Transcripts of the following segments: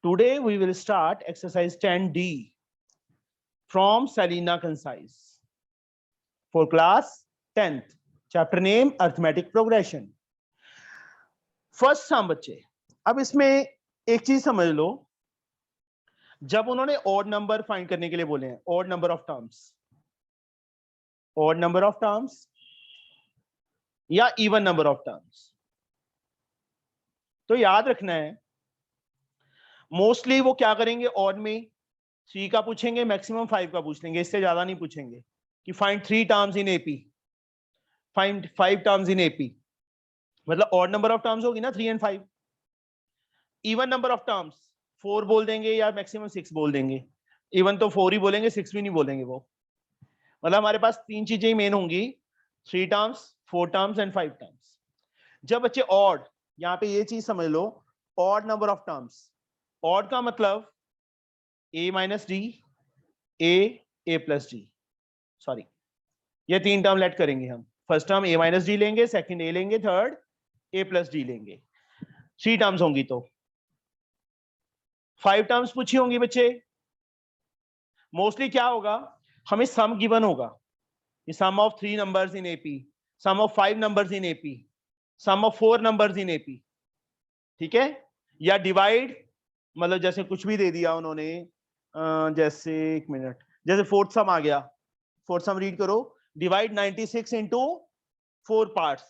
Today we will start exercise 10D from Selena Concise for class 10th. Chapter name arithmetic progression. First sum बच्चे, अब इसमें एक चीज समझ लो, जब उन्होंने odd number फाइंड करने के लिए बोले हैं, odd number of terms या even number of terms, तो याद रखना है मोस्टली वो क्या करेंगे, odd में 3 का पूछेंगे, मैक्सिमम 5 का पूछ लेंगे, इससे ज्यादा नहीं पूछेंगे कि find 3 terms in AP, find 5 terms in AP, मतलब ऑड नंबर ऑफ टर्म्स होगी ना 3 and 5। Even number of terms 4 बोल देंगे या मैक्सिमम 6 बोल देंगे, इवन तो 4 ही बोलेंगे, 6 भी नहीं बोलेंगे वो। मतलब हमारे पास 3 चीजें ही मेन होंगी, 3 टर्म्स, 4 टर्म्स एंड 5 टर्म्स। जब बच्चे ऑड, यहाँ पे ये चीज समझ लो, odd number of terms, odd का मतलब a minus D, a plus D, sorry ये 3 टर्म लेट करेंगे हम। First term a minus D लेंगे, सेकंड a लेंगे, थर्ड a प्लस डी लेंगे। 3 टर्म्स होंगी तो 5 टर्म्स पूछी होंगी बच्चे। मोस्टली क्या होगा, हमें सम गिवन होगा, sum of 3 numbers in AP, sum of 5 numbers in AP, sum of 4 numbers in AP, ठीक है। या डिवाइड, मतलब जैसे कुछ भी दे दिया उन्होंने, जैसे एक मिनट, जैसे फोर्थ सम आ गया, फोर्थ सम रीड करो, डिवाइड 96 इंटू 4 पार्ट्स,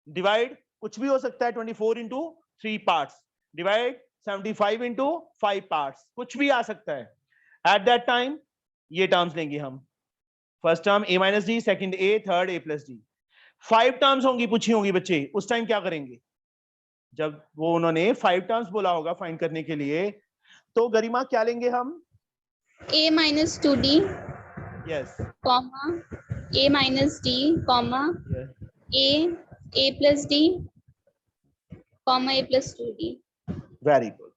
डिवाइड कुछ भी हो सकता है 24 into 3 parts, divide 75 into 5 parts, कुछ भी आ सकता है। एट दैट टाइम ये टर्म्स लेंगे हम, first term a minus D, second a, third a plus D. 5 terms होंगी, पूछी होंगी बच्चे, उस टाइम क्या करेंगे, जब वो उन्होंने 5 टर्म्स बोला होगा फाइंड करने के लिए, तो गरिमा क्या लेंगे हम, a minus 2d, yes, comma a minus d, comma a plus d, comma a plus 2d. Very good,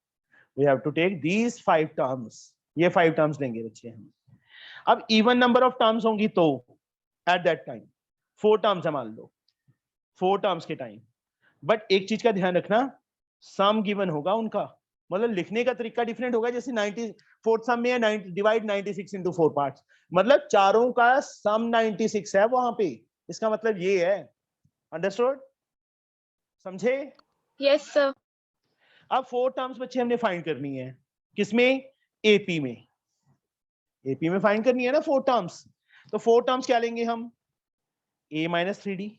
we have to take these 5 terms, ये 5 टर्म्स लेंगे बच्चे हम। अब इवन नंबर ऑफ टर्म्स होंगी तो एट दैट टाइम 4 टर्म्स है मान लो, 4 terms के टाइम, बट एक चीज का ध्यान रखना, सम गिवन होगा उनका, मतलब लिखने का तरीका डिफरेंट होगा। जैसे 90 फोर्थ सम में है, डिवाइड 96 इंटू 4 पार्ट्स, मतलब चारों का सम 96 है वहां पे, इसका मतलब ये है। अंडरस्टूड, समझे? Yes sir. अब 4 टर्म्स बच्चे हमने फाइंड करनी है, किसमें, एपी में, एपी में फाइंड करनी है ना 4 टर्म्स। तो 4 टर्म्स क्या लेंगे हम, a minus 3d,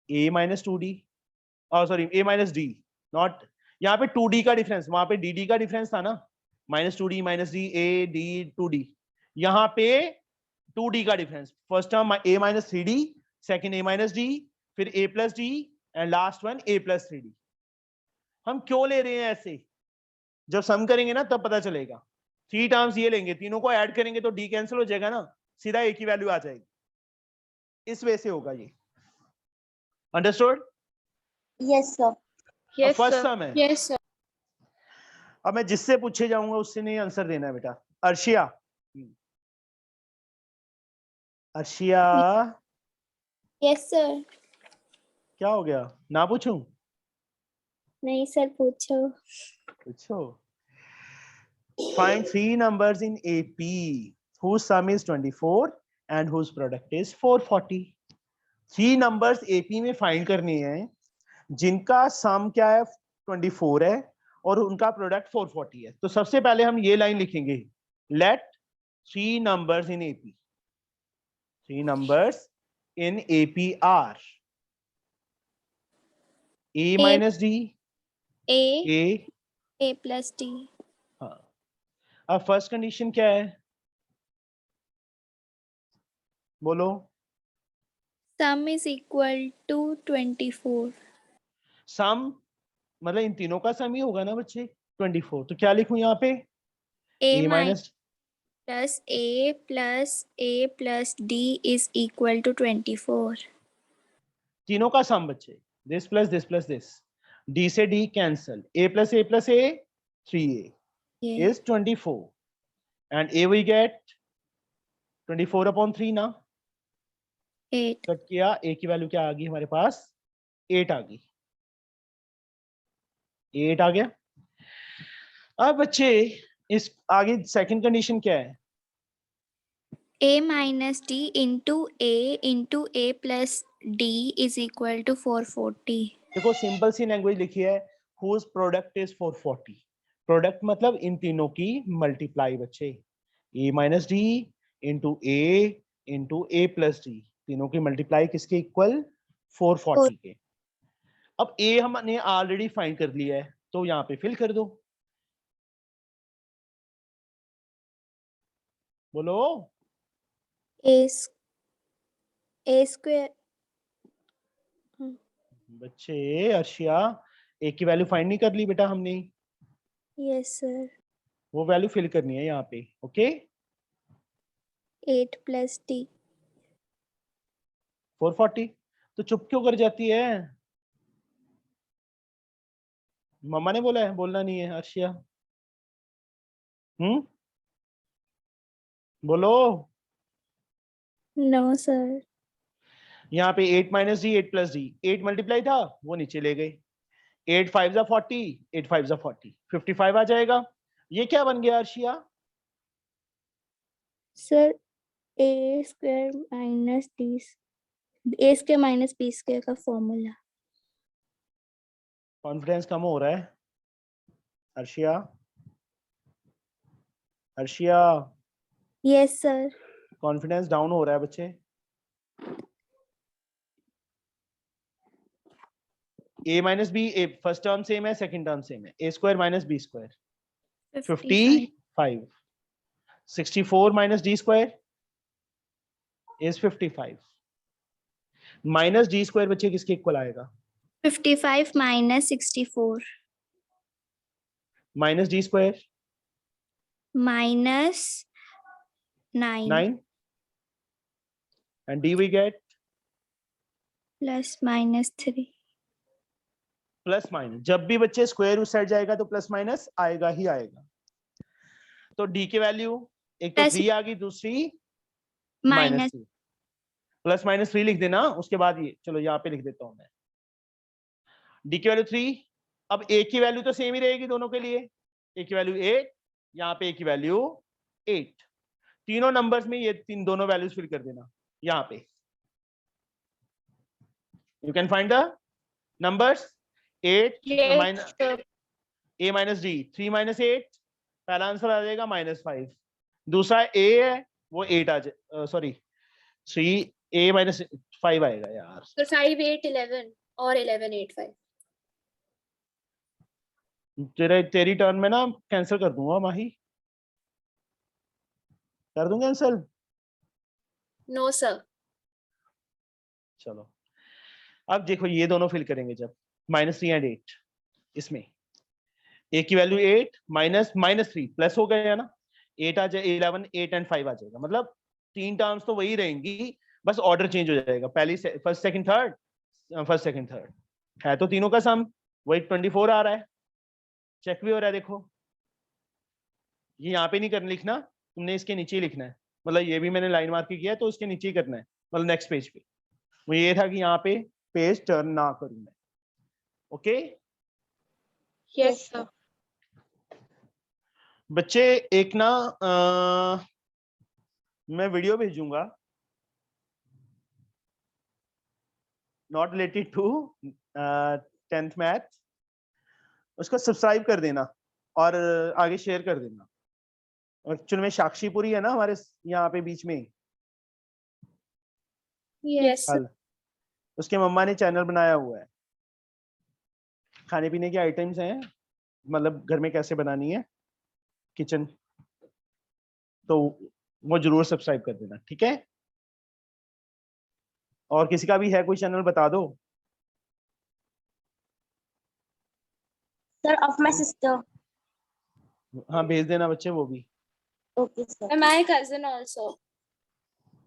a minus 2d, sorry a minus D, not, यहाँ पे 2d का डिफरेंस, वहां पे dd का डिफरेंस था ना, minus 2d minus D, a d 2d, यहाँ पे 2d का difference, first term a minus 3d, second a minus D, फिर a plus D, and last one a plus 3d। हम क्यों ले रहे हैं ऐसे, जब सम करेंगे ना तब पता चलेगा। 3 टर्म्स ये लेंगे, तीनों को ऐड करेंगे तो d कैंसिल हो जाएगा ना, सीधा एक ही वैल्यू आ जाएगी, इस वजह से होगा ये। Understood? Yes sir. Yes first sir. सम है, Yes sir. अब मैं जिससे पूछे जाऊंगा उससे नहीं आंसर देना है बेटा। Arshia, Arshiya, Yes sir. क्या हो गया, ना पूछूं? नहीं सर पूछो। पूछो। Find 3 numbers in AP whose sum is 24 and whose product is 440. 3 numbers AP में फाइंड करनी है जिनका सम क्या है 24 है और उनका प्रोडक्ट 440 है। तो सबसे पहले हम ये लाइन लिखेंगे, late 3 numbers in AP, 3 numbers in AP are a minus d, A plus d. हाँ। अब फर्स्ट कंडीशन क्या है, बोलो। Sum is equal to 24. सम मतलब इन तीनों का सम ही होगा ना बच्चे 24, तो क्या लिखूं यहाँ पे, A a minus, plus A plus D is equal to 24. तीनों का सम बच्चे, this plus this plus this, d से d cancel, a plus a 3a Yeah. is 24 and a we get 24 upon 3 ना, 8. कट किया, a की value क्या आ गई हमारे पास, 8 आ गई, 8 आ गया। अब बच्चे इस आगे सेकंड कंडीशन क्या है? A minus D into A plus D is equal to 440. देखो सिंपल सी लैंग्वेज लिखी है, whose प्रोडक्ट इज 440. प्रोडक्ट मतलब इन तीनों की मल्टीप्लाई बच्चे, a minus D into A plus D, तीनों की मल्टीप्लाई किसके इक्वल? 440 के। अब a हमने ऑलरेडी फाइंड कर लिया है, तो यहाँ पे फिल कर दो। बोलो। A square. बच्चे अर्शिया, a की वैल्यू फाइंड नहीं कर ली बेटा हमने, Yes sir. वो वैल्यू फिल करनी है यहाँ पे। Okay 8 plus D. 440। तो चुप क्यों कर जाती है? मम्मा ने बोला है, बोलना नहीं है अर्शिया। बोलो। No sir. यहाँ पे 8 minus D 8 plus D, 8 multiply था वो नीचे ले गए, 8 5 जा 40, 8 5 जा 40, 55 आ जाएगा। ये क्या बन गया Arshia? Sir, A square minus D. A square minus B square का फॉर्मूला। कॉन्फिडेंस कम हो रहा है Arshiya. Arshiya Yes sir. Confidence down हो रहा है बच्चे। a minus B, A first term same है, सेकंड टर्म सेम है, a square minus B square 55, 64 minus D square is 55, minus D square बच्चे किसके इक्वल आएगा? 55 minus 64 minus D square minus 9 9 and d we get plus minus 3. Plus minus. जब भी बच्चे square उस side जाएगा तो प्लस माइनस आएगा ही आएगा। तो डी की वैल्यू एक तो 3 आ गई, दूसरी minus 3, प्लस माइनस 3 लिख देना। उसके बाद ये चलो यहाँ पे लिख देता हूं मैं, डी की वैल्यू 3। अब ए की वैल्यू तो सेम ही रहेगी दोनों के लिए, ए की वैल्यू 8, यहाँ पे ए की वैल्यू 8। तीनों नंबर्स में ये तीन दोनों वैल्यूज फिल कर देना यहाँ पे। You can find the numbers 8 minus A minus D, 3 minus 8, पहला आंसर आ जाएगा -5। दूसरा ए है वो 8 आ जाए, सॉरी 3 ए माइनस 5 आएगा यार। तो 5 8 11 और 11 8 5। तेरी टर्न में ना कैंसिल कर दूंगा माही, कर दूंगा कैंसिल। No sir. चलो अब देखो ये दोनों फिल करेंगे जब -3 एंड 8, इसमें ए की वैल्यू 8 माइनस -3 प्लस हो गया ना, 8 आ जाए 11, 8 एंड 5 आ जाएगा। मतलब तीन टर्म्स तो वही रहेंगी, बस ऑर्डर चेंज हो जाएगा, पहली first second third, first second third है तो तीनों का सम वही 24 आ रहा है। चेक भी हो रहा है देखो, ये यहाँ पे नहीं करना लिखना, तुमने इसके नीचे ही लिखना है। मतलब ये भी मैंने लाइन मार्क किया है तो इसके नीचे ही करना है, मतलब नेक्स्ट पेज पे। वो ये था कि यहाँ पे पेज टर्न ना करूं मैं। Okay yes sir. बच्चे एक ना मैं वीडियो भेजूंगा, not related to 10th math, उसको सब्सक्राइब कर देना और आगे शेयर कर देना। एक्चुअल में साक्षीपुरी है ना हमारे यहाँ पे बीच में, यस सर। उसके मम्मा ने चैनल बनाया हुआ है, खाने पीने के आइटम्स हैं, मतलब घर में कैसे बनानी है किचन, तो वो जरूर सब्सक्राइब कर देना, ठीक है। और किसी का भी है कोई चैनल बता दो। Sir, of my sister. हाँ भेज देना बच्चे वो भी। Okay, sir. And my cousin also.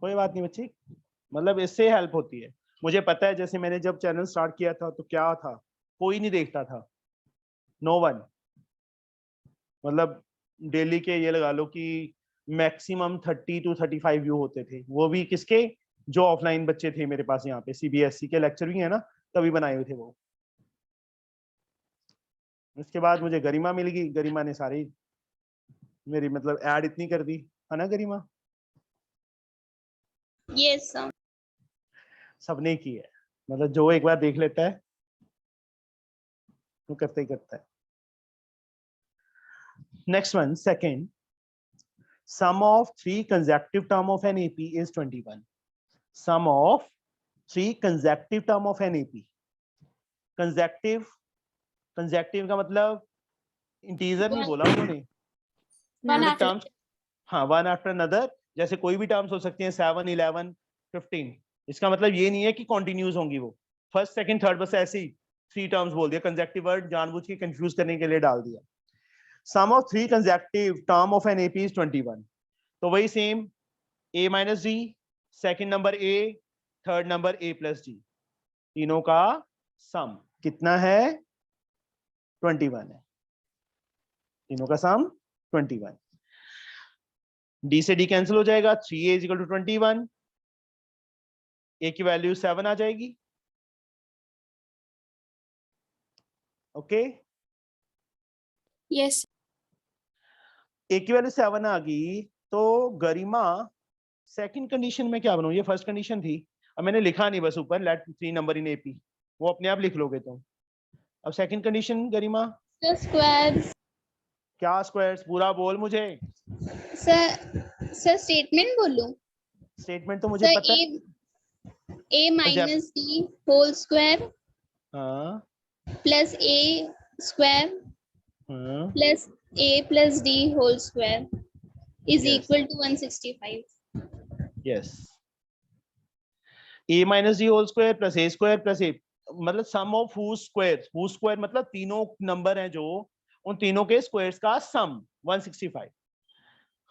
कोई बात नहीं बच्चे, मतलब इससे हेल्प होती है। मुझे पता है जैसे मैंने जब चैनल स्टार्ट किया था तो क्या था, कोई नहीं देखता था, नो वन। मतलब डेली के ये लगा लो कि मैक्सिमम 30 to 35 व्यू होते थे, वो भी किसके, जो ऑफलाइन बच्चे थे मेरे पास यहाँ पे, सीबीएसई के लेक्चर भी है ना तभी बनाए हुए थे वो। उसके बाद मुझे गरिमा मिल गई, गरिमा ने सारी मेरी मतलब ऐड इतनी कर दी, है ना गरिमा? Yes, sir. सबने की है, मतलब जो एक बार देख लेता है वो करते ही करता है। Next one, second, sum of 3 consecutive term of an AP is 21. Sum of 3 consecutive term of an AP. Consecutive, consecutive का मतलब इंटीजर नहीं बोला उन्होंने, मतलब टर्म्स, हाँ, वन आफ्टर अनदर, जैसे कोई भी टर्म्स हो सकते हैं 7, 11, 15। इसका मतलब ये नहीं है कि कॉन्टिन्यूस होंगी वो, फर्स्ट सेकंड थर्ड, बस ऐसे ही 3 टर्म्स बोल दिया, कंसेक्टिव वर्ड जानबूझ के कंफ्यूज करने के लिए डाल दिया। Sum of 3 consecutive term of an AP is 21। तो वही same, a minus D, second number a, third number a plus D, तीनों का सम कितना है? 21 है, तीनों का सम 21। डी से डी कैंसिल हो जाएगा, 3a is equal to 21, a की वैल्यू 7 आ जाएगी। ओके, यस a की वैल्यू 7 आ गई, तो गरिमा सेकंड कंडीशन में क्या बनाऊं? ये फर्स्ट कंडीशन थी, अब मैंने लिखा नहीं, बस ऊपर लेट 3 नंबर इन एपी, वो अपने आप लिख लोगे तुम। अब second condition Garima, The squares. क्या स्क्वायर्स? पूरा बोल मुझे, Sir, statement बोलूं? स्टेटमेंट तो मुझे Sir, पता है। a minus d whole square हाँ plus a square हाँ plus a plus d whole square is Yes. equal to 165. Yes, a minus D whole square plus A square plus A, मतलब sum of whose square मतलब तीनों number हैं जो, उन तीनों के स्क्वायर्स का सम 165।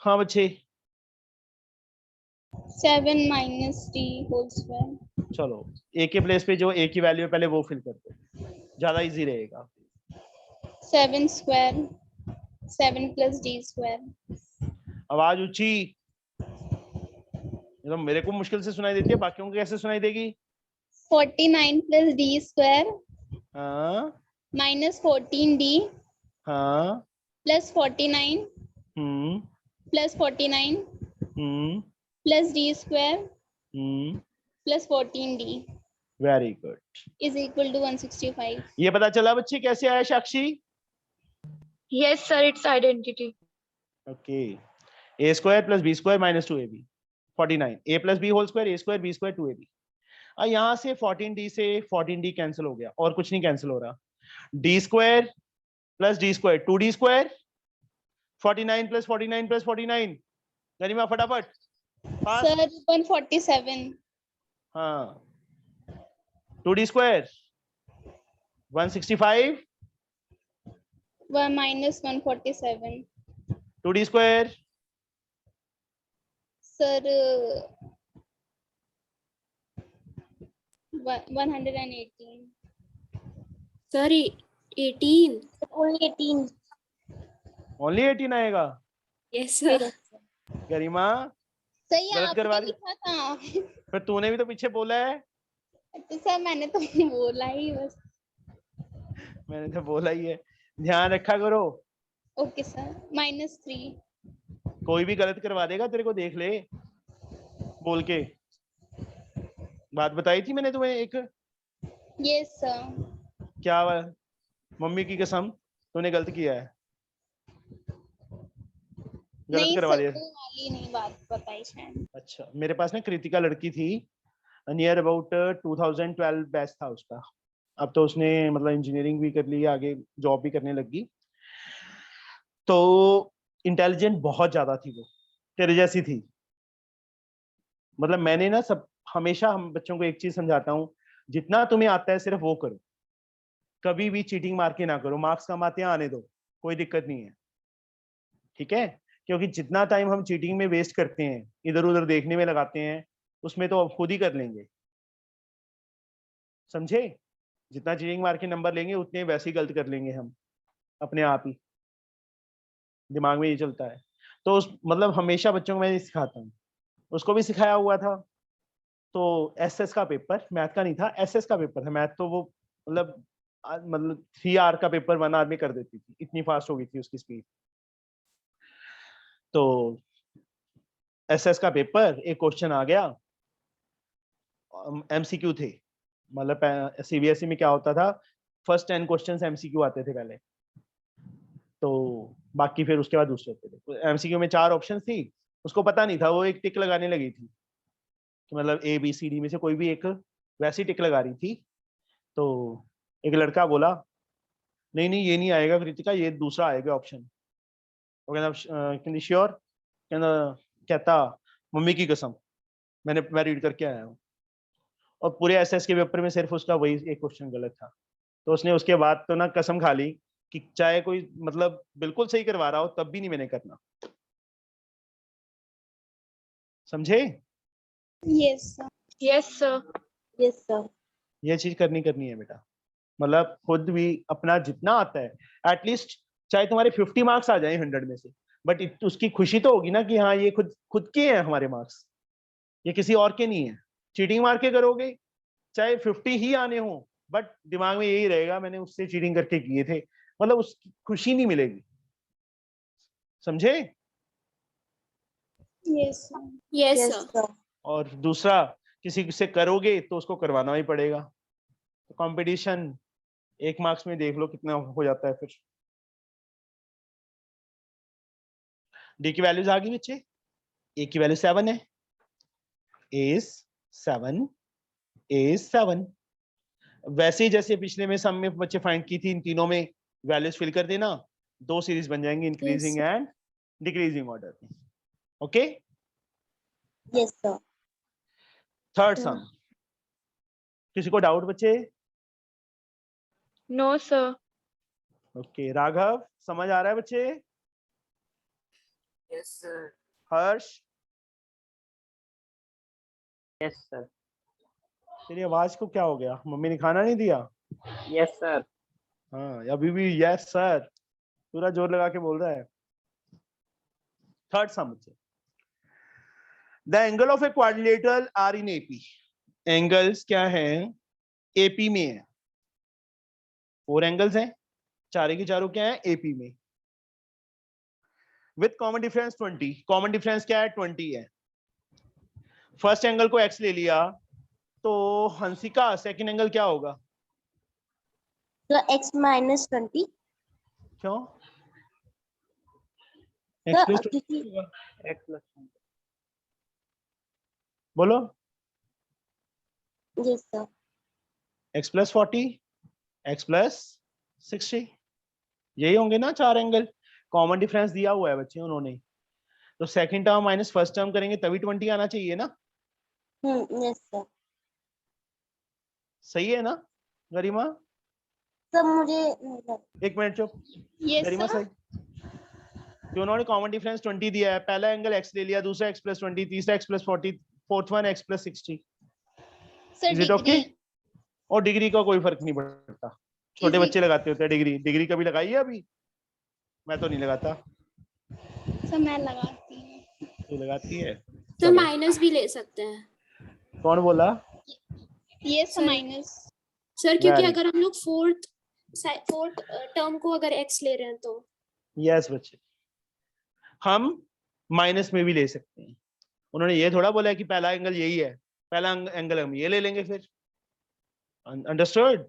हाँ बच्चे, 7 minus d whole square. चलो a के प्लेस पे जो a की वैल्यू है पहले वो फिल कर दो, ज्यादा इजी रहेगा। 7 square. 7 plus d square. आवाज ऊंची, ये तो मेरे को मुश्किल से सुनाई देती है, बाकियों को कैसे सुनाई देगी? 49 plus d square हाँ minus 14d हाँ plus 49 plus 49 plus d square plus 14d very good. is equal to 165. ये पता चला बच्चे कैसे आया Sakshi? Yes sir, it's identity. Okay, A square plus B square minus 2ab 49, a plus B whole square, a square B square 2ab। अब यहाँ से 14d से 14d कैंसिल हो गया, और कुछ नहीं कैंसिल हो रहा, d square plus d square 2d square, 49 plus 49 plus 49, गरिमा फटाफट पास। Sir, 147. हाँ, 2d square 165, 1 minus 147. 2d square Sir, 118. Sir 18। Only 18. Only 18 आएगा। Yes sir. गरिमा सही गलत करवा आपने दी। लिखा था। फिर तूने भी तो पीछे बोला है। तो सर मैंने तो बोला ही बस। मैंने तो बोला ही है, ध्यान रखा करो, ओके सर, -3. कोई भी गलत करवा देगा तेरे को, देख ले बोल के। बात बताई थी मैंने तुम्हें एक, यस सर। क्या मम्मी की कसम तूने गलत किया है, गलत नहीं करवा सर, दिया। वो वाली नहीं बात बताई शायद। अच्छा, मेरे पास ना कृतिका लड़की थी, नियर अबाउट 2012 बैच था उसका, अब तो उसने मतलब इंजीनियरिंग भी कर ली, आगे जॉब भी करने लगी। तो इंटेलिजेंट बहुत ज्यादा थी वो, तेरे जैसी थी। मतलब मैंने ना सब हमेशा हम बच्चों को एक चीज समझाता हूँ, जितना तुम्हें आता है सिर्फ वो करो, कभी भी चीटिंग मार के ना करो, मार्क्स कम आते हैं आने दो, कोई दिक्कत नहीं है, ठीक है? क्योंकि जितना टाइम हम चीटिंग में वेस्ट करते हैं, इधर उधर देखने में लगाते हैं, उसमें तो अब खुद ही कर लेंगे, समझे? जितना चीटिंग मार के नंबर लेंगे उतने वैसे ही गलत कर लेंगे हम अपने आप ही, दिमाग में ये चलता है। तो उस मतलब हमेशा बच्चों को मैं सिखाता हूँ, उसको भी सिखाया हुआ था। तो एसएस का पेपर, मैथ का नहीं था, एसएस का पेपर था, मैथ तो वो मतलब मतलब 3 आवर का पेपर 1 आवर में कर देती थी, इतनी फास्ट हो गई थी उसकी स्पीड। तो एसएस का पेपर, एक क्वेश्चन आ गया, एमसीक्यू थे, मतलब सीबीएसई में क्या होता था, फर्स्ट 10 क्वेश्चंस एमसीक्यू आते थे पहले, तो बाकी फिर उसके बाद दूसरे होते थे। एमसीक्यू में 4 ऑप्शन थी, उसको पता नहीं था, वो एक टिक लगाने लगी थी कि मतलब ए बी सी डी में से कोई भी एक वैसी टिक लगा रही थी। तो एक लड़का बोला नहीं नहीं ये नहीं आएगा कृतिका, ये दूसरा आएगा ऑप्शन। वो कहना श्योर, कहता मम्मी की कसम, मैं रीड करके आया हूँ। और पूरे एसएस के पेपर में सिर्फ उसका वही एक क्वेश्चन गलत था। तो उसने उसके बाद तो ना कसम खा ली कि चाहे कोई मतलब बिल्कुल सही करवा रहा हो तब भी नहीं मैंने करना। समझे? Yes, sir. Yes, sir. Yes, sir. ये चीज करनी है बेटा, मतलब खुद भी अपना जितना आता है एटलीस्ट, चाहे तुम्हारे 50 मार्क्स आ जाए 100 में से, बट उसकी खुशी तो होगी ना कि हाँ ये खुद के हैं हमारे मार्क्स, ये किसी और के नहीं है। चीटिंग मार के करोगे चाहे 50 ही आने हो, बट दिमाग में यही रहेगा मैंने उससे चीटिंग करके किए थे, मतलब उसकी खुशी नहीं मिलेगी। समझे? Yes, sir. Yes, Yes, sir. sir. और दूसरा, किसी से करोगे तो उसको करवाना ही पड़ेगा। तो कंपटीशन 1 मार्क्स में देख लो कितना हो जाता है। फिर डी की वैल्यूज आ गई बच्चे, ए की वैल्यू 7 है, इज 7 इज 7। वैसे ही जैसे पिछले में सम में बच्चे फाइंड की थी, इन तीनों में वैल्यूज फिल कर देना, 2 सीरीज बन जाएंगी इंक्रीजिंग एंड डिक्रीजिंग ऑर्डर में। Okay, Yes, sir. थर्ड सम। किसी को डाउट बच्चे? No, sir. ओके, राघव समझ आ रहा है बच्चे? Yes, sir. हर्ष? Yes, sir. तेरी आवाज को क्या हो गया, मम्मी ने खाना नहीं दिया? Yes, sir. हाँ, अभी भी यस सर पूरा जोर लगा के बोल रहा है। थर्ड सम बच्चे, the angle of a quadrilateral are in AP. Angles क्या है, एपी में है। 4 एंगल्स हैं, चारे की चारों क्या है, एपी में, with common difference 20। Common difference क्या है, 20 है। फर्स्ट एंगल को x ले लिया, तो हंसिका सेकंड एंगल क्या होगा? So x minus 20. क्यों? Sir, x plus 20 क्योंकि होगा। X plus 1. बोलो। yes, sir. x plus 40, x plus 60, यही होंगे ना 4 एंगल। कॉमन डिफरेंस दिया हुआ है बच्चे उन्होंने, तो second term minus first term करेंगे तभी 20 आना चाहिए ना। Yes, sir. सही है ना गरिमा? सर मुझे नहीं लगा। एक मिनट चुप। Yes, गरिमा sir. सही, कि उन्होंने कॉमन डिफरेंस 20 दिया है, पहला एंगल x ले लिया, दूसरा x plus 20, तीसरा x plus 40, fourth one x plus 60। Sir, Is it okay? degree. और डिग्री का कोई फर्क नहीं पड़ता, छोटे Is बच्चे लगाते होते हैं डिग्री। डिग्री कभी लगाई है अभी? मैं तो नहीं लगाता। Sir, मैं लगाती हूँ। तू लगाती है? तो चलो। माइनस भी ले सकते हैं कौन बोला? Yes, sir, Sir. minus. Sir, क्योंकि Very अगर हम लोग फोर्थ टर्म को अगर एक्स ले रहे हैं तो यस बच्चे, हम माइनस में भी ले सकते हैं। उन्होंने ये थोड़ा बोला है कि पहला एंगल यही है, पहला एंगल हम ये ले लेंगे फिर। अंडरस्टूड?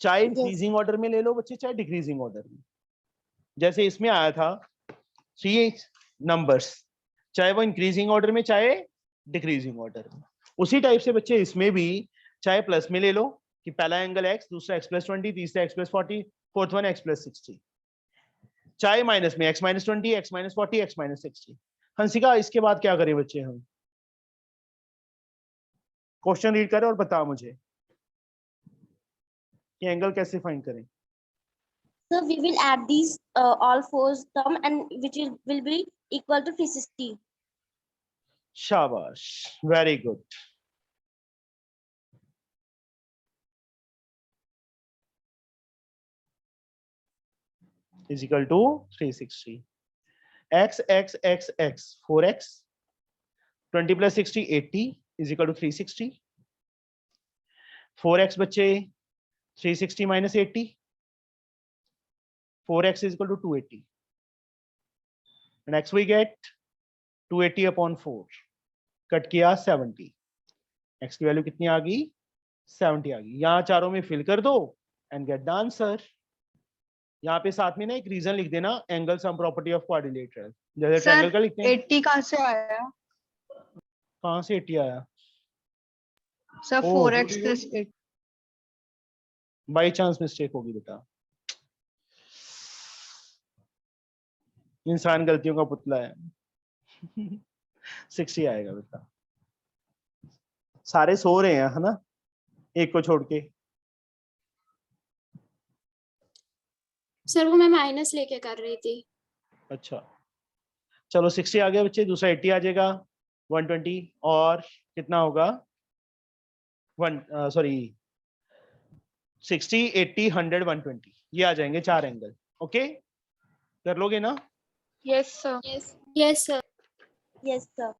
चाहे इंक्रीजिंग ऑर्डर में ले लो बच्चे, चाहे डिक्रीजिंग ऑर्डर में। जैसे इसमें आया था 3 नंबर्स, चाहे वो इंक्रीजिंग ऑर्डर में चाहे डिक्रीजिंग ऑर्डर में, उसी टाइप से बच्चे इसमें भी चाहे प्लस में ले लो कि पहला एंगल x, दूसरा x plus 20, तीसरा x plus 40, fourth one x plus 60, चाहे माइनस में x minus 20, x minus 40, x minus 60। Hansika इसके बाद क्या करें बच्चे हम? क्वेश्चन रीड करें और बता मुझे कि एंगल कैसे फाइंड करें। So we will add these all four term and which will be equal to 360. शाबाश, very good. is equal to 360। x x x x 4x, 20 plus 60 80 is equal to 360। 4x बच्चे 360 minus 80. 4x is equal to 280. Next we get 280 upon 4. Cut किया 70. x की value कितनी आ गई? 70 आ गई. यहाँ चारों में फिल कर दो एंड गेट द आंसर. यहाँ पे साथ में ना एक रीजन लिख देना, angle sum property of quadrilateral. जैसे ट्रायंगल का लिखते हैं. 80 कहाँ से आया? कहाँ से 80 आया? Sir oh, 4x plus 8. By chance mistake होगी बेटा. इंसान गलतियों का पुतला है. 60 आएगा बेटा. सारे सो रहे हैं है ना, एक को छोड़ के. सर वो मैं माइनस लेके कर रही थी. अच्छा चलो 60 आ गया बच्चे. दूसरा 80 आ जाएगा. 120 और कितना होगा? 60 80 100 120 ये आ जाएंगे 4 एंगल. ओके कर लोगे ना? Yes sir. Yes sir. Yes, sir.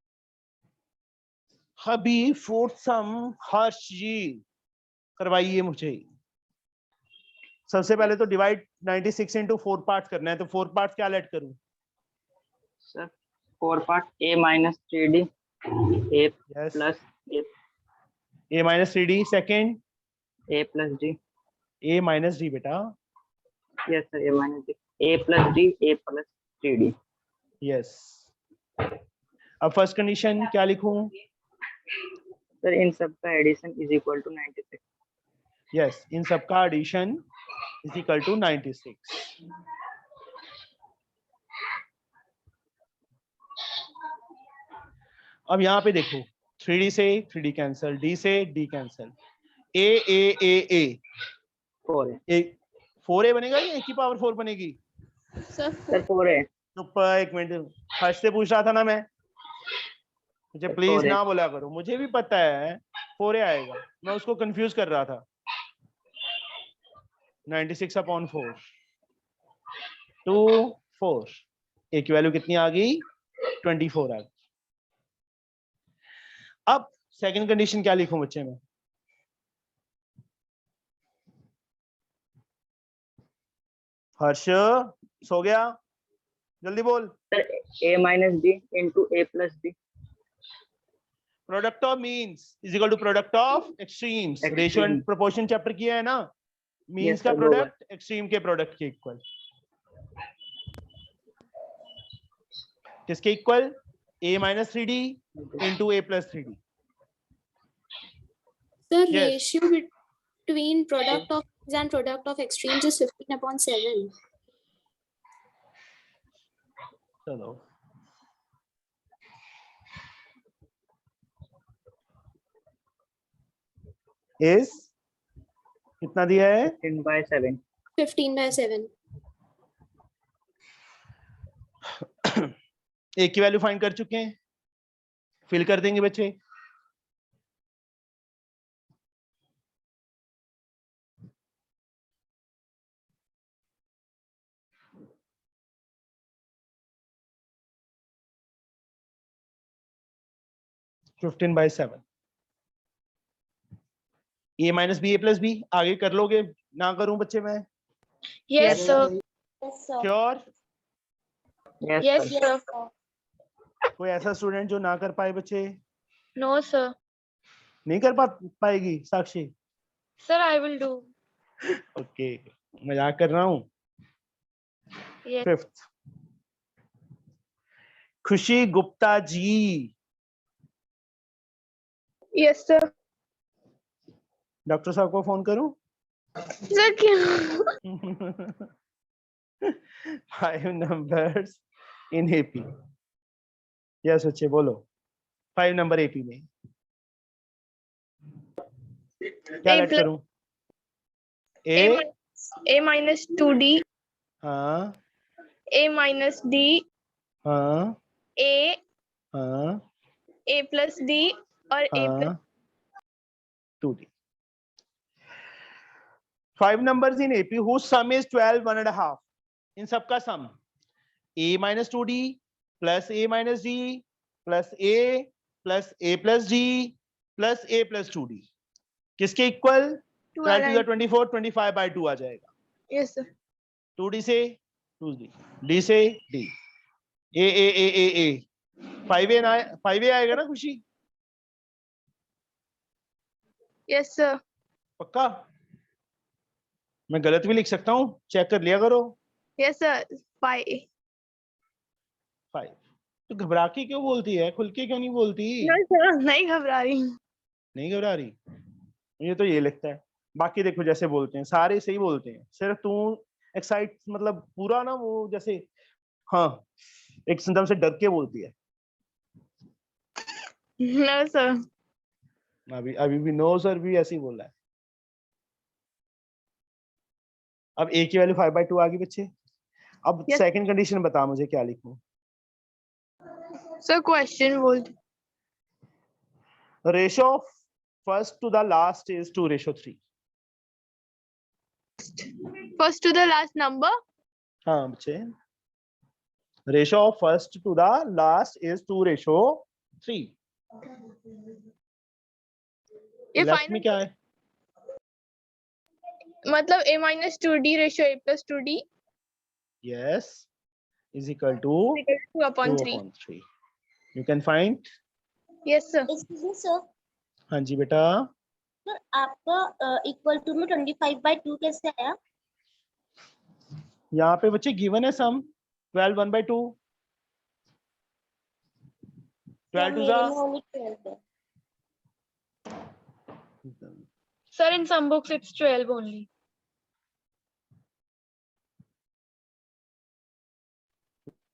हबी फोर्थ सम हर्ष जी करवाइए मुझे. सबसे पहले तो डिवाइड 96 इंटू 4 पार्ट्स करना है. तो 4 पार्ट्स क्या लेट करूं? Sir 4 part a minus 3d a yes plus a minus 3d. Second a plus d. a minus d बेटा. Yes sir, a minus d a plus d a plus 3d. Yes. अब first condition क्या लिखूं? Sir इन सब का addition is equal to 96. Yes इन सबका addition is equal to 96. अब यहाँ पे देखो 3d से 3d कैंसिल, d से d कैंसिल, a 4 है. 4a बनेगा या a की पावर 4 बनेगी? सर सर 4 है. चुप एक मिनट. हर्ष से पूछ रहा था ना मैं. मुझे प्लीज 4a. ना बोला करो, मुझे भी पता है 4a आएगा. मैं उसको कंफ्यूज कर रहा था. 96 अपॉन 4 2 4 a की वैल्यू कितनी आ गई? 24 आ गई. अब सेकंड कंडीशन क्या लिखूं बच्चे में? हर्ष सो गया? जल्दी बोल. Sir a minus d into a plus d. Product of means is equal to product of extremes. Ratio and proportion chapter किया है ना. मीन्स Yes, का sir, प्रोडक्ट एक्सट्रीम के प्रोडक्ट के इक्वल. किसके equal? a minus 3d into a plus 3d. Sir Yes. Ratio between product of and product of extremes is 15/7. चलो is कितना दिया है? 10/7. 15/7. a की वैल्यू फाइंड कर चुके हैं. फिल कर देंगे बच्चे. Fifteen by 7. a minus B a plus B आगे कर लोगे? ना करूं बच्चे मैं? Yes sir. Yes, sir. Sure? Yes, Yes sir. sir. कोई ऐसा स्टूडेंट जो ना कर पाए बच्चे? No sir. नहीं कर पाएगी साक्षी? Sir I will do. Okay मजाक कर रहा हूं. Yes. फिफ्थ खुशी Gupta ji. Yes sir. Doctor साहब को फोन करूं? Sir क्या? 5 numbers in AP. यस बच्चे बोलो. 5 नंबर AP में क्या A लेट plus- करूं? A A minus 2d. हाँ A minus d. हाँ A. हाँ A plus d और A plus. हाँ 2D. 5 numbers in AP whose sum is 12.5. इन सबका सम a minus 2d plus a minus d plus a plus d plus a plus 2d किसके equal? 12 to the 24, 25 by 2 आ जाएगा. Yes, sir. 2D से 2D, D से D, A. 5A ना 5A आएगा ना खुशी? Yes, sir. पक्का? मैं गलत भी लिख सकता हूँ, चेक कर लिया करो. Yes, sir. 5. 5. तो घबरा के क्यों बोलती है, खुल के क्यों नहीं बोलती? No, sir. नहीं घबरा रही. नहीं घबरा रही? मुझे तो ये लगता है. बाकी देखो जैसे बोलते हैं सारे सही बोलते हैं, सिर्फ तू एक्साइट मतलब पूरा ना वो जैसे हाँ एक एकदम से डर के बोलती है. No, sir. अभी भी नो सर भी ऐसे ही बोल रहा है. अब a की वैल्यू 5/2 आ गई बच्चे. अब Yes. सेकंड कंडीशन बता मुझे क्या लिखूं. Sir, question बोल. Ratio of first to the last is 2:3. First to the last number. हाँ बच्चे, ratio of first to the last is 2:3. ये लेफ्ट final में क्या है? मतलब a minus 2d ratio a plus 2d Yes, is equal to equal to 2/3. 2/3. You can find. Yes, sir. Excuse me, sir. हाँ जी बेटा. Sir आपका equal to में 25/2 कैसे आया? यहाँ पे बच्चे गिवन है सम 12 1/2. 12 to मेरे में the only 12 है. Sir, in some books it's 12 only.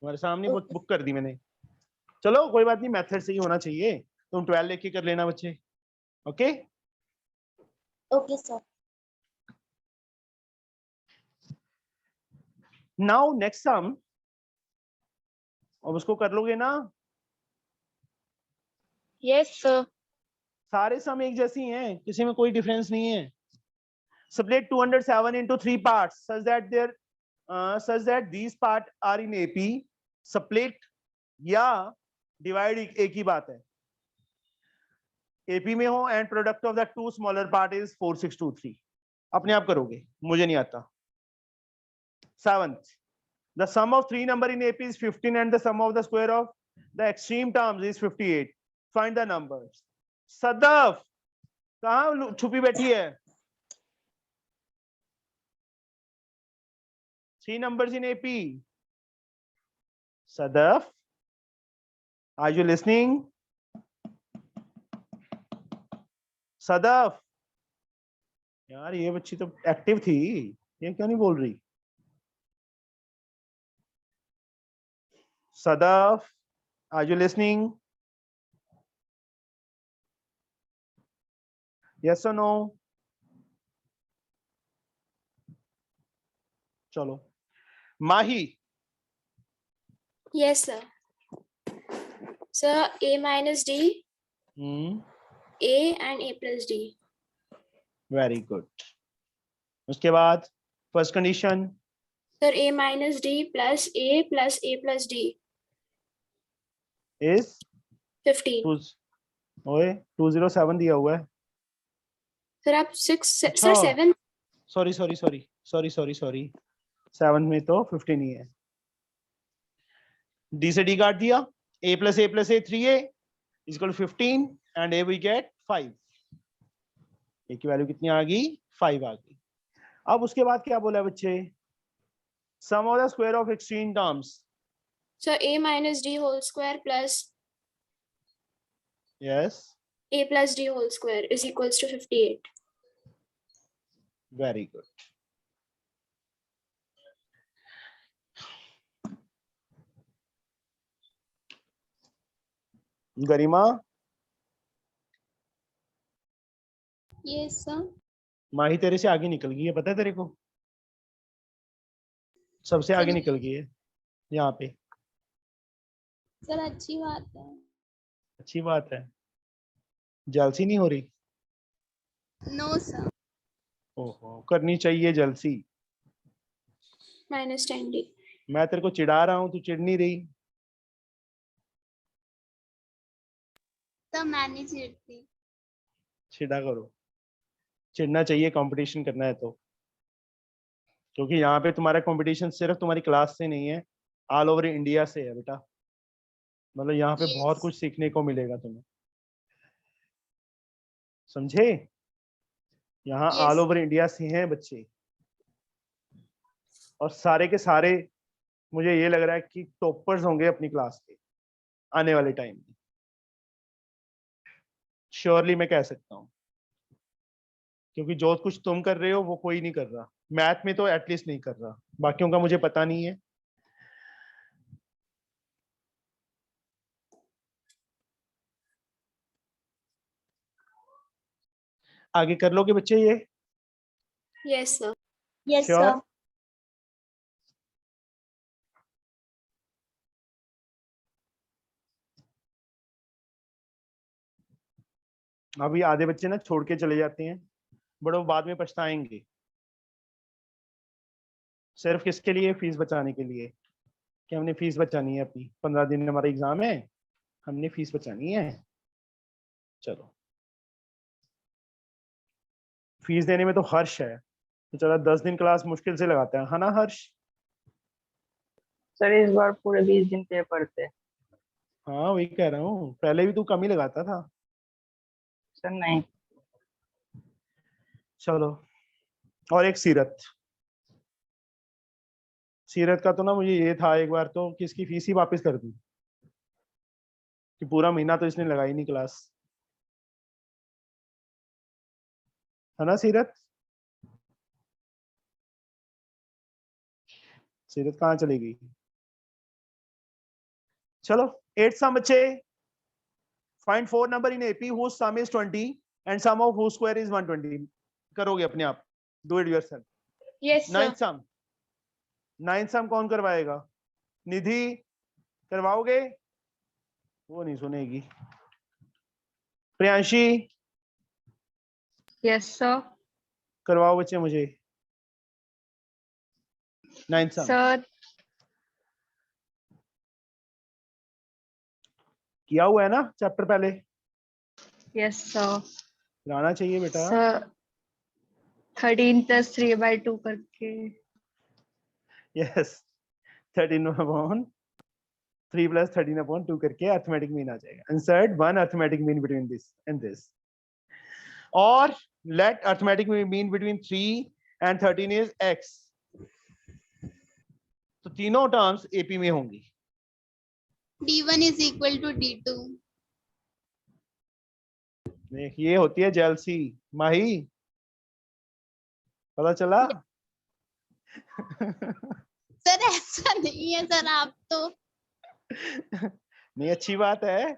हमारे सामने बुक कर दी मैंने. चलो कोई बात नहीं, मेथड से ही होना चाहिए. तुम 12 लेके कर लेना बच्चे. Okay. Okay, sir. Now next sum. अब उसको कर लोगे ना? Yes, sir. सारे सम एक जैसी हैं, किसी में कोई डिफरेंस नहीं है. Split 207 into 3 parts such that these parts are in AP. Split या divide एक ही बात है. AP में हो and product of the two smaller part is 4623. अपने आप करोगे, मुझे नहीं आता. 7th, the sum of three number in AP is 15 and the sum of the square of the extreme terms is 58. Find the numbers. Sadaf कहाँ छुपी बैठी है? 3 numbers in AP. Sadaf, are you listening? Sadaf यार ये बच्ची तो एक्टिव थी, ये क्यों नहीं बोल रही? Sadaf, are you listening? Yes or no? चलो. माही. Yes, sir. Sir, a minus d, a and a plus d. Very good. उसके बाद first condition. Sir, a minus d plus a plus d. Is 15. ओए 207 दिया हुआ है. Sir, आप 6, sir, अच्छा. 7. Sorry 7 में तो 15 ही है. डी से डी काट दिया. a plus a 3a is equal to 15 and a we get 5. a की वैल्यू कितनी आ गई? 5 आ गई. अब उसके बाद क्या बोला है बच्चे? Sum of the square of extreme terms. Sir, a minus d whole square plus yes, a plus d whole square is equals to 58. Very good. Garima, Yes, sir. Mahi तेरे से आगे निकल गई है, पता है तेरे को? सबसे आगे निकल गई है यहाँ पे. सर अच्छी बात है. अच्छी बात है. जलसी नहीं हो रही? No, sir. ओहो, करनी चाहिए जलसी. Minus 10d. मैं तेरे को चिढ़ा रहा हूँ, तू चिढ़ नहीं रही. सर मैं नहीं चिढ़ती. चिढ़ा करो. चिढ़ना चाहिए, कंपटीशन करना है तो, क्योंकि यहाँ पे तुम्हारा कंपटीशन सिर्फ तुम्हारी क्लास से नहीं है, ऑल ओवर इंडिया से है बेटा। मतलब यहाँ पे बहुत कुछ सीखने को मिलेगा तुम्हें, समझे? यहाँ ऑल ओवर इंडिया से हैं बच्चे, और सारे के सारे मुझे ये लग रहा है कि टॉपर्स होंगे अपनी क्लास के आने वाले टाइम में, श्योरली मैं कह सकता हूँ, क्योंकि जो कुछ तुम कर रहे हो वो कोई नहीं कर रहा। मैथ में तो एटलीस्ट नहीं कर रहा, बाकियों का मुझे पता नहीं है। आगे कर लोगे बच्चे ये? Yes, sir. Yes, Sure. sir. अभी आधे बच्चे ना छोड़ के चले जाते हैं, बड़े वो बाद में पछताएंगे। सिर्फ किसके लिए? फीस बचाने के लिए, कि हमने फीस बचानी है अपनी, 15 दिन हमारा एग्जाम है, हमने फीस बचानी है। चलो, फीस देने में तो हर्ष है, तो चलो 10 दिन क्लास मुश्किल से लगाते हैं, है ना हर्ष? सर इस बार पूरे 20 दिन पेपर थे। हाँ वही कह रहा हूँ, पहले भी तू कम ही लगाता था। सर नहीं। चलो, और एक सीरत। सीरत का तो ना मुझे ये था एक बार तो कि इसकी फीस ही वापस कर दूं, कि पूरा महीना तो इसने लगाई नहीं क्लास, है ना सीरत? सीरत कहाँ चली गई? चलो 8th sum बच्चे, find 4 number in AP whose sum is 20 and sum of whose square is 120। करोगे अपने आप, do it yourself। Yes, sir. 9th sum कौन करवाएगा? निधि करवाओगे? वो नहीं सुनेगी। Priyanshi Yes, sir. करवाओ बच्चे मुझे 9th sum। Sir, किया हुआ है ना चैप्टर पहले? yes, sir. लाना चाहिए बेटा। Sir, 13 plus 3 by 2 करके. यस, 13/3 plus 13/2 करके अर्थमेटिक मीन आ जाएगा। Insert one arithmetic mean between this and this, और let arithmetic mean between 3 and 13 is x। तो तीनों टर्म्स एपी में होंगी। D1 is equal to D2. देख, ये होती है जेलसी। माही पता चला? सर ऐसा नहीं है सर, आप तो नहीं, अच्छी बात है,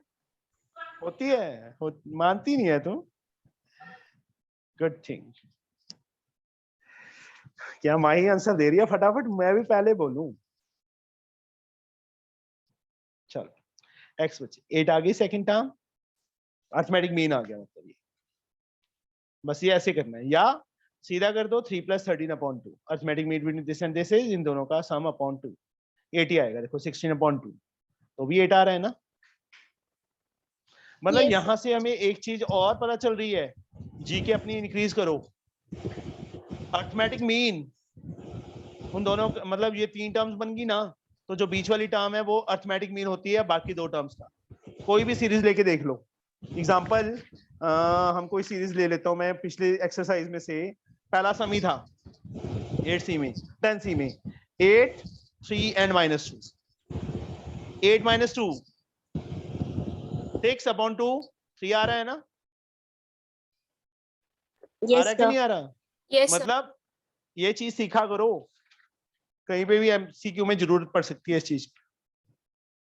होती है, मानती नहीं है तुम। Good thing. क्या माही आंसर दे रही है फटाफट? मैं भी पहले बोलूं। चलो एक्स बचे, 8 आ गई सेकंड टर्म, अर्थमेटिक मीन आ गया, मतलब ये बस ये ऐसे करना है, या सीधा कर दो 3 + 13/2 arithmetic mean between this and this is, इन दोनों का सम अपॉन 2, 8 ही आएगा। देखो 16/2 तो भी 8 आ रहा है ना। मतलब Yes. यहां से हमें एक चीज और पता चल रही है, जी के अपनी इंक्रीज करो। अर्थमेटिक मीन उन दोनों, मतलब ये 3 टर्म्स बन गई ना, तो जो बीच वाली टर्म है वो अर्थमेटिक मीन होती है बाकी 2 टर्म्स का। कोई भी सीरीज लेके देख लो। एग्जांपल हम कोई सीरीज ले लेता हूं मैं, पिछले एक्सरसाइज में से पहला सम ही था 8C में, 10C में 8, 3 and -2। 8 - 2 6/2, 3 आ रहा है ना? आ Yes, रहा है कि sir. नहीं आ रहा? Yes, sir. मतलब ये चीज सीखा करो, कहीं पे भी एमसीक्यू में जरूरत पड़ सकती है इस चीज की,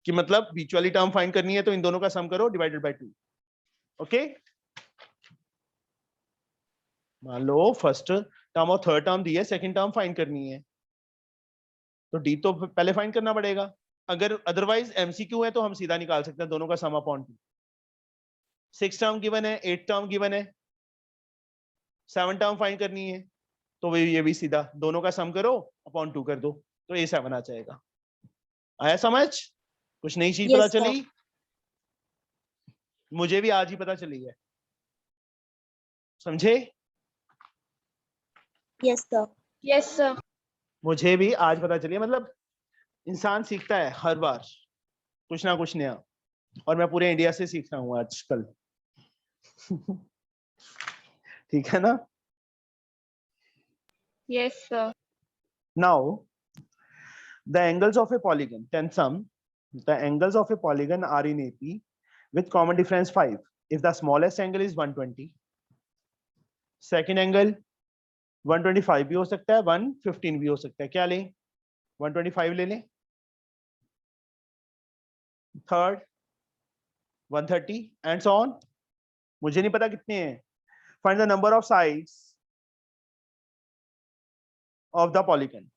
कि मतलब बीच वाली टर्म फाइंड करनी है तो इन दोनों का सम करो डिवाइडेड बाय 2। ओके, मान लो फर्स्ट टर्म और थर्ड टर्म दी है, सेकंड टर्म फाइंड करनी है, तो डी तो पहले फाइंड करना पड़ेगा। अगर अदरवाइज एमसीक्यू है तो हम सीधा निकाल सकते हैं दोनों का सम अपॉन 2। 6 टर्म गिवन है, 8 टर्म गिवन है, 7 टर्म फाइंड करनी है, तो ये भी सीधा दोनों का सम करो अपॉन 2 कर दो, तो ये 7 आ जाएगा। आया समझ? कुछ नई चीज Yes, पता sir. चली? मुझे भी आज ही पता चली है, समझे? Yes, sir. Yes, sir. मुझे भी आज पता चलिए, मतलब इंसान सीखता है हर बार कुछ ना कुछ नया, और मैं पूरे इंडिया से सीख रहा हूँ आजकल। ठीक है ना? Yes, sir. Now, the angles of a polygon, 10 sum, the angles of a polygon are in AP with common difference 5. If the smallest angle is 120, second angle 125 भी हो सकता है, 115 भी हो सकता है, क्या लें? 125 ले लें। Third 130 and so on. मुझे नहीं पता कितने हैं। Find the number of sides of the polygon.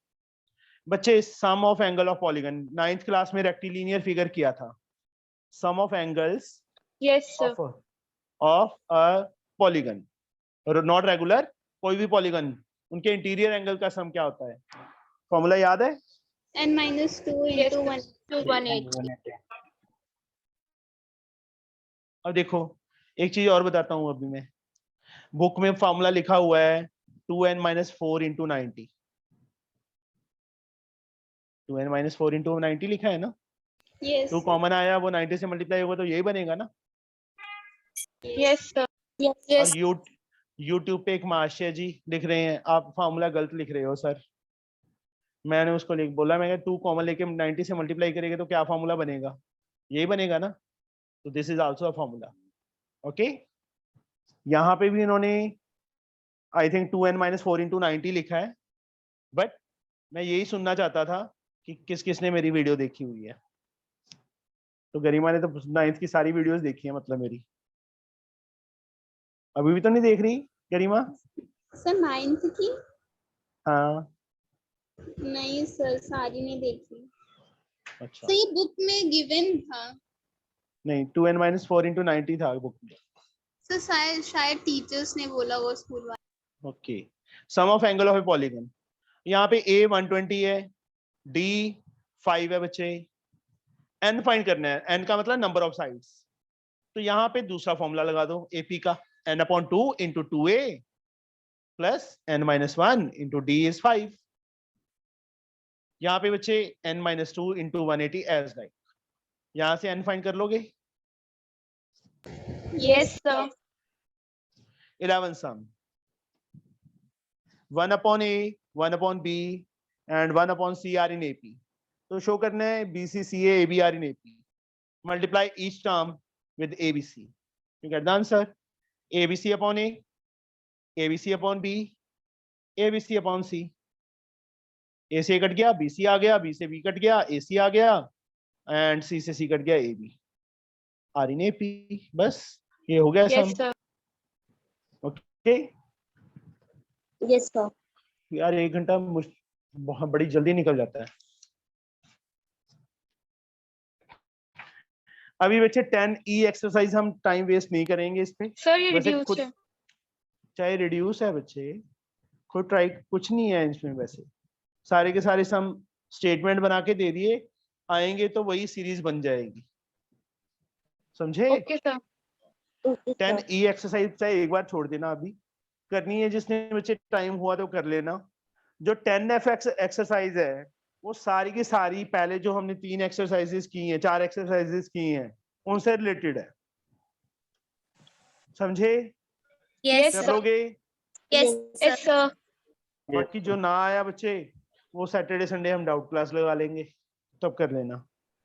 बच्चे sum of angle of polygon 9th class में रेक्टिलिनियर फिगर किया था। Sum of angles Yes, sir. Of a polygon, not regular, कोई भी पॉलीगन, उनके इंटीरियर एंगल का सम क्या होता है? फॉर्मूला याद है? n minus 2 Yes, into sir. 1. 218. अब देखो एक चीज और बताता हूं, अभी मैं बुक में फॉर्मूला लिखा हुआ है 2n minus 4 into 90, 2n minus 4 into 90 लिखा है ना? Yes. 2 कॉमन आया, वो 90 से मल्टीप्लाई होगा तो यही बनेगा ना? Yes, sir. Yes. Yes. और यूट्यूब पे एक महाशय जी लिख रहे हैं आप फॉर्मूला गलत लिख रहे हो सर। मैंने उसको बोला, मैं 2 कॉमन लेके 90 से मल्टीप्लाई करेंगे तो क्या फॉर्मूला बनेगा? यही बनेगा ना? तो this is also a formula. Okay, यहाँ पे भी इन्होंने I think 2n minus 4 into 90 लिखा है, बट मैं यही सुनना चाहता था कि किस किसने मेरी वीडियो देखी हुई है। तो गरिमा ने तो 9th की सारी वीडियोस देखी है, मतलब मेरी। अभी भी तो नहीं देख रही गरिमा? सर 9th की? हाँ। नहीं सर, सारी नहीं देखी। अच्छा, सर ये बुक में गिवन था। नहीं 2n minus 4 into 90 था बुक में। सर शायद टीचर्स ने बोला वो स्कूल वाले। Okay, sum of angle of a polygon, यहाँ पे a 120 है, d 5 है बच्चे, n फाइंड करना है, n का मतलब नंबर ऑफ साइड्स। तो यहाँ पे दूसरा फॉर्मूला लगा दो AP का, n/2 into 2a plus n minus 1 into d is 5। यहाँ पे बच्चे n minus 2 into 180 as like, यहाँ से n फाइंड कर लोगे? Yes, sir. 11 sum, 1/a, 1/b and 1/c are in AP। तो शो करना है BC, CA, AB are in AP। Multiply each term with ABC। You get the answer? ABC upon A, ABC upon B, ABC upon C। A से cut गया, BC आ गया, B से B cut गया, AC आ गया, and C से C cut गया, AB are in AP। बस ये हो गया Yes, सम। sir. Okay Yes, sir. यार, 1 घंटा बहुत बड़ी जल्दी निकल जाता है। अभी बच्चे 10E एक्सरसाइज हम टाइम वेस्ट नहीं करेंगे इस पे। Sir, ये वैसे reduced खुद है। चाहे रिड्यूस है बच्चे, खुद ट्राई, कुछ नहीं है इसमें वैसे, सारे के सारे सम स्टेटमेंट बना के दे दिए, आएंगे तो वही सीरीज बन जाएगी, समझे? Okay, sir. Okay, sir. 10E exercise चाहे एक बार छोड़ देना, अभी करनी है जिसने बच्चे टाइम हुआ तो कर लेना। जो 10F एक्सरसाइज है वो सारी की सारी पहले जो हमने 3 एक्सरसाइजेस की हैं, 4 एक्सरसाइजेस की हैं, उनसे रिलेटेड है, समझे? Yes, कर sir. लोगे? Yes, Yes, sir. बाकी जो ना आया बच्चे, वो सैटरडे संडे हम डाउट क्लास लगा लेंगे, तब कर लेना,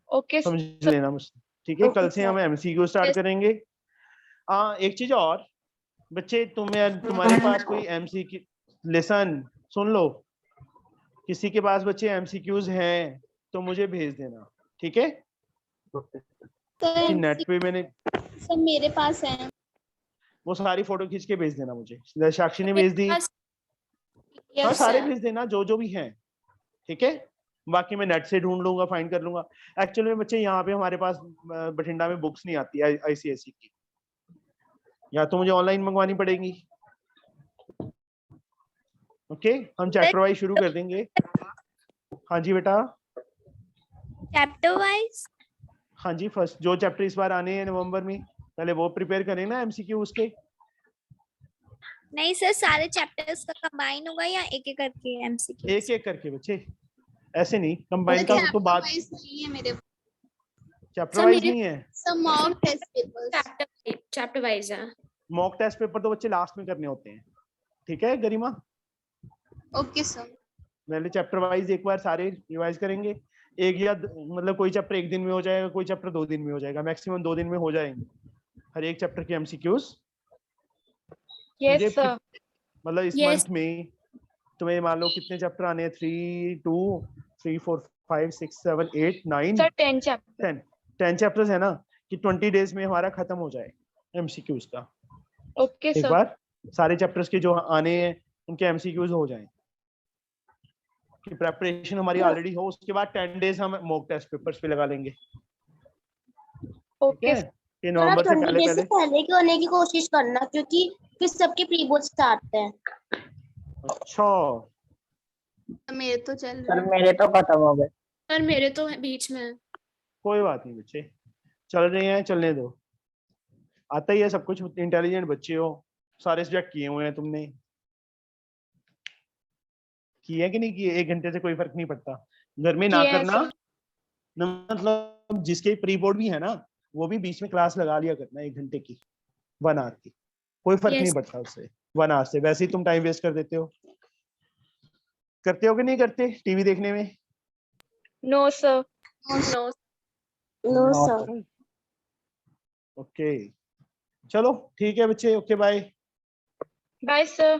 Okay, sir. समझ लेना मुझसे, ठीक है? Okay, कल से sir. हम MCQ स्टार्ट Yes. करेंगे। एक चीज और बच्चे, तुम्हारे पास कोई MCQ, लिसन सुन लो, किसी के पास बच्चे MCQs हैं तो मुझे भेज देना, ठीक है? सर नेट पे मैंने सर मेरे पास है। वो सारी फोटो खींच के भेज देना मुझे, साक्षी ने भेज दी। हाँ, Yes, सारे sir. भेज देना जो भी हैं, ठीक है? बाकी मैं नेट से ढूंढ लूंगा, फाइंड कर लूंगा। एक्चुअली में बच्चे यहाँ पे हमारे पास बठिंडा में बुक्स नहीं आती ICSE की, या तो मुझे ऑनलाइन मंगवानी पड़ेगी। ओके, हम चैप्टर वाइज शुरू कर देंगे। हाँ जी बेटा। chapter wise. हाँ जी, फर्स्ट जो चैप्टर इस बार आने हैं नवंबर में, पहले वो प्रिपेयर करें ना MCQ उसके। नहीं सर, सारे चैप्टर्स का कंबाइन होगा या एक एक करके एमसीक्यू? एक एक करके बच्चे, ऐसे नहीं, कंबाइन का तो बात, वाइज नहीं है मेरे चैप्टर सर, वाइज मेरे- नहीं है। सब mock test papers. Chapter wise है। मॉक टेस्ट पेपर तो बच्चे लास्ट में करने होते हैं, ठीक है गरिमा? Okay sir. पहले चैप्टर वाइज एक बार सारे रिवाइज करेंगे, एक या मतलब कोई चैप्टर एक दिन में हो जाएगा, कोई चैप्टर 2 दिन में हो जाएगा, मैक्सिमम 2 दिन में हो जाएंगे हर एक चैप्टर के एमसीक्यूज। Yes, sir. मतलब इस Yes. मंथ में तुम्हें मान लो कितने चैप्टर आने हैं, 3 2 3 4 5 6 7 8 9 Sir, 10 chapter. 10 चैप्टर्स है ना, कि 20 डेज में हमारा खत्म हो जाए एमसीक्यूज का। Okay, एक sir. बार सारे चैप्टर्स के जो आने हैं उनके एमसीक्यूज हो जाएं, कि प्रेपरेशन हमारी ऑलरेडी हो, उसके बाद 10 डेज हम मॉक टेस्ट पेपर्स पे लगा लेंगे, ठीक Okay, है? sir. ये थोड़ा नवंबर से 20 पहले डेज से पहले। पहले के होने की कोशिश करना, क्योंकि फिर सबके प्री बोर्ड स्टार्ट हैं। अच्छा, मेरे तो चल रहा सर है। मेरे तो खत्म हो गए। सर मेरे तो बीच में है। कोई बात नहीं बच्चे, चल रहे हैं, चलने दो, आता ही है सब कुछ, इंटेलिजेंट बच्चे हो, सारे सब्जेक्ट किए हुए हैं तुमने, किए कि नहीं किए? 1 घंटे से कोई फर्क नहीं पड़ता, घर में ना किए हैं, करना sir. न, मतलब जिसके प्री बोर्ड भी है ना, वो भी बीच में क्लास लगा लिया करना 1 घंटे की, 1 आवर की, कोई फर्क Yes. नहीं पड़ता उससे। 1 आवर से वैसे ही तुम टाइम वेस्ट कर देते हो, करते हो कि नहीं करते टीवी देखने में? No, sir. No, no No, sir. Okay, चलो ठीक है बच्चे, ओके बाय। Bye, sir.